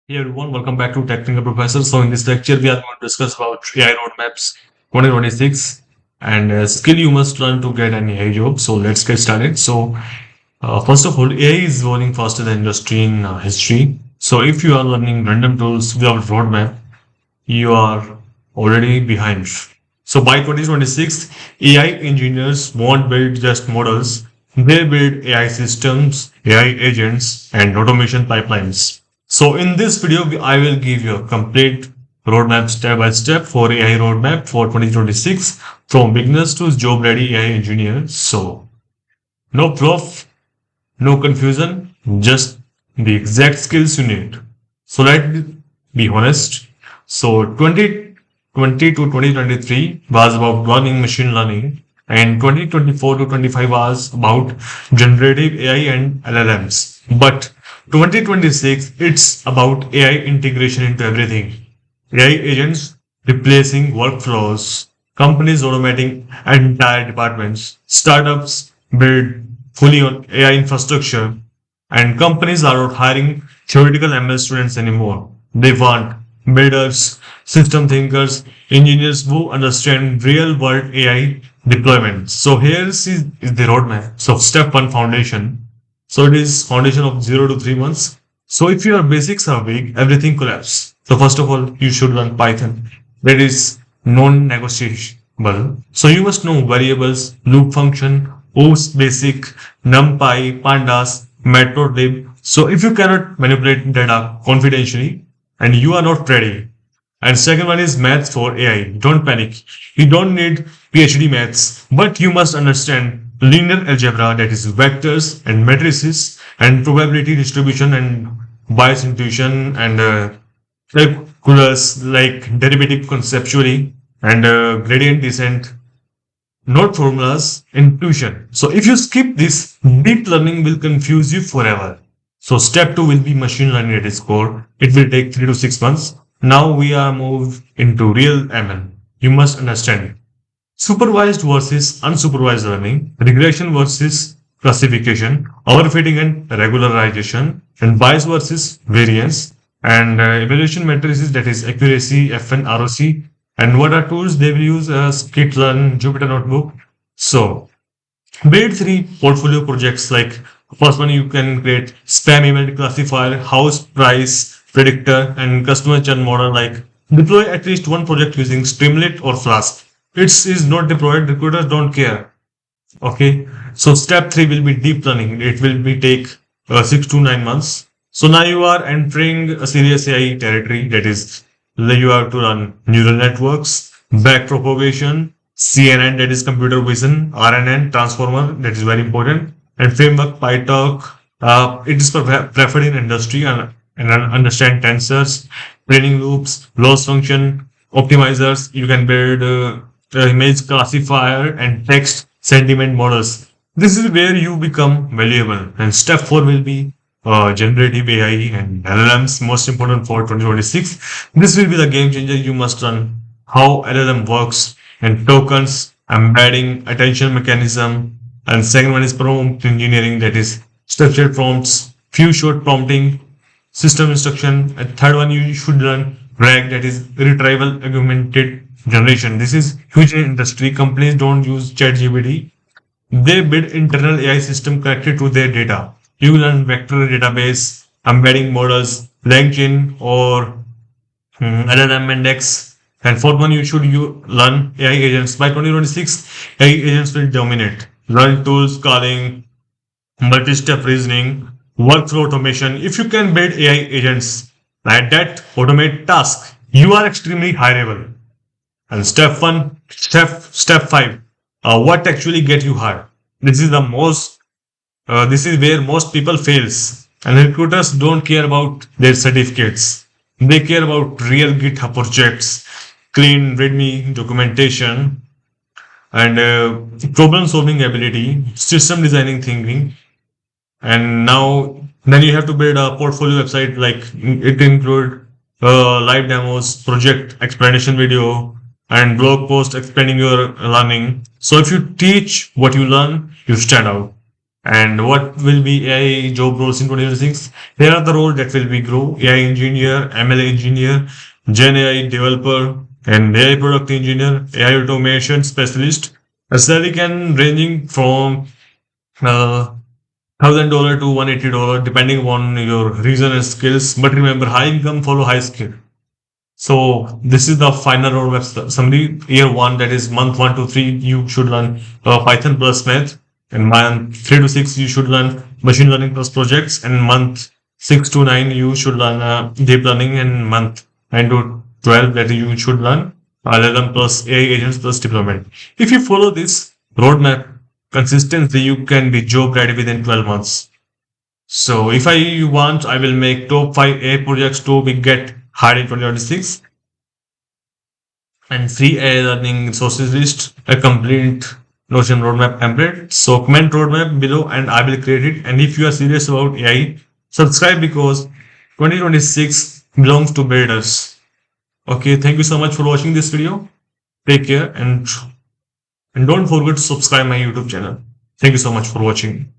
Hey everyone, welcome back to Technical Professor. So in this lecture, we are going to discuss about AI roadmaps 2026 and skill you must learn to get an AI job. So let's get started. First of all, AI is evolving faster than industry in history. So if you are learning random tools without roadmap, you are already behind. So by 2026, AI engineers won't build just models, they build AI systems, AI agents, and automation pipelines. So in this video, I will give you a complete roadmap step by step for AI roadmap for 2026 from beginners to job ready AI engineers. So no fluff, no confusion, just the exact skills you need. So let's be honest. So 2020 to 2023 was about learning machine learning, and 2024 to 25 was about generative AI and LLMs. But 2026, it's about AI integration into everything. AI agents replacing workflows, companies automating entire departments, startups build fully on AI infrastructure, and companies are not hiring theoretical ML students anymore. They want builders, system thinkers, engineers who understand real world AI deployment. So is the roadmap. So step one, foundation. So it is foundation of 0 to 3 months. So if your basics are weak, everything collapses. So first of all, you should learn Python. That is non-negotiable. So you must know variables, loop function, OOPS basic, NumPy, pandas, matplotlib. So if you cannot manipulate data confidentially and you are not ready. And second one is maths for AI. Don't panic. You don't need PhD maths, but you must understand linear algebra, that is vectors and matrices and probability distribution and bias intuition and calculus like derivative conceptually and gradient descent, not formulas, intuition. So if you skip this, deep learning will confuse you forever. So step two will be machine learning at its core. It will take 3 to 6 months. Now we are moved into real ML. You must understand supervised versus unsupervised learning, regression versus classification, overfitting and regularization, and bias versus variance, and evaluation matrices, that is accuracy, FN, ROC, and what are tools they will use as Skitlearn, Jupyter Notebook. So build three portfolio projects. Like first one, you can create spam email classifier, house price predictor, and customer churn model. Like deploy at least one project using Streamlit or Flask. It's is not deployed. Recruiters don't care. Okay. So step three will be deep learning. It will be take 6 to 9 months. So now you are entering a serious AI territory. That is, you have to run neural networks, backpropagation, CNN, that is computer vision, RNN, transformer, that is very important, and framework PyTorch. It is preferred in industry and understand tensors, training loops, loss function, optimizers. You can build image classifier and text sentiment models. This is where you become valuable. And step four will be generative AI and LLMs, most important for 2026. This will be the game changer. You must learn how LLM works and tokens, embedding, attention mechanism. And second one is prompt engineering, that is structured prompts, few short prompting, system instruction. And third one, you should learn RAG, that is retrieval augmented generation. This is huge in industry. Companies don't use ChatGPT. They build internal AI system connected to their data. You learn vector database, embedding models, LangChain or LLM index. And fourth one, you learn AI agents. By 2026, AI agents will dominate. Learn tools, calling, multi-step reasoning, workflow automation. If you can build AI agents like that automate tasks, you are extremely hireable. And step five, what actually get you hired? This is the most. This is where most people fails. And recruiters don't care about their certificates. They care about real GitHub projects, clean README documentation, and problem solving ability, system designing thinking. And now then you have to build a portfolio website. Like it include live demos, project explanation video, and blog post explaining your learning. So if you teach what you learn, you stand out. And what will be AI job roles in 2026? Here are the roles that will be grow: AI engineer, ML engineer, Gen AI developer, and AI product engineer, AI automation specialist. A salary can ranging from $1,000 to $180 depending on your reason and skills. But remember, high income follow high skill. So this is the final roadmap summary. Year one, that is month 1 to 3, you should learn Python plus math. And month 3 to 6, you should learn machine learning plus projects. And month 6 to 9, you should learn deep learning. And month 9 to 12, that you should learn LLM plus AI agents plus deployment. If you follow this roadmap consistently, you can be job ready within 12 months. So if I want, I will make top 5 AI projects to be get hired in 2026, and free AI learning resources list, a complete Notion roadmap template. So comment roadmap below and I will create it. And if you are serious about AI, subscribe because 2026 belongs to builders. Okay, thank you so much for watching this video. Take care and don't forget to subscribe my YouTube channel. Thank you so much for watching.